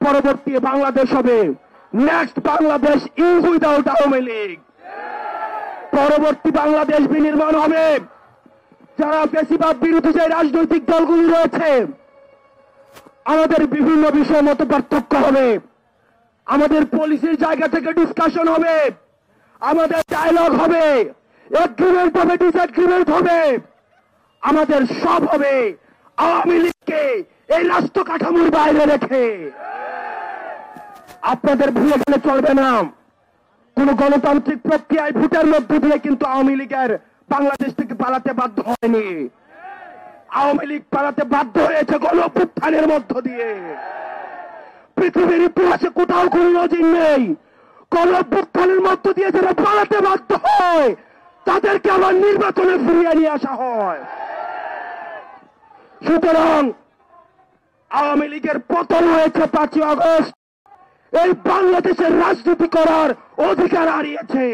পরবর্তী বাংলাদেশ হবে। Next Bangladesh is without Awami League. পরবর্তী বাংলাদেশ বিনির্মাণ হবে। যারা বেশিরভাগ বিরোধী যে রাজনৈতিক দলগুলি রয়েছে, আমাদের বিভিন্ন বিষয়ে মত পার্থক্য হবে, আমাদের পলিসির জায়গা থেকে ডিসকাশন হবে, আমাদের ডায়লগ হবে, এগ্রিমেন্ট হবে, ডিসএগ্রিমেন্ট হবে, আমাদের সব হবে আওয়ামী লীগকে এই রাষ্ট্র কাঠামোর বাইরে রেখে। আপনাদের ভুলে গেলে চলবে না, কোন গণতান্ত্রিক প্রক্রিয়ায় ভোটের মধ্য দিয়ে কিন্তু আওয়ামী লীগের বাংলাদেশ থেকে পালাতে বাধ্য হয়নি। আওয়ামী লীগ পালাতে বাধ্য হয়েছে গণঅভ্যুত্থানের মধ্য দিয়ে। পৃথিবীর ইতিহাসে কোথাও কোন নজির নেই। গণঅভ্যুত্থানের মধ্য দিয়ে যারা পালাতে বাধ্য হয় তাদেরকে আবার নির্বাচনে ফিরিয়ে নিয়ে আসা হয়। সুতরাং আওয়ামী লীগের পতন হয়েছে 5ই আগস্ট। এই বাংলাদেশের রাজনীতি করার অধিকার হারিয়েছে।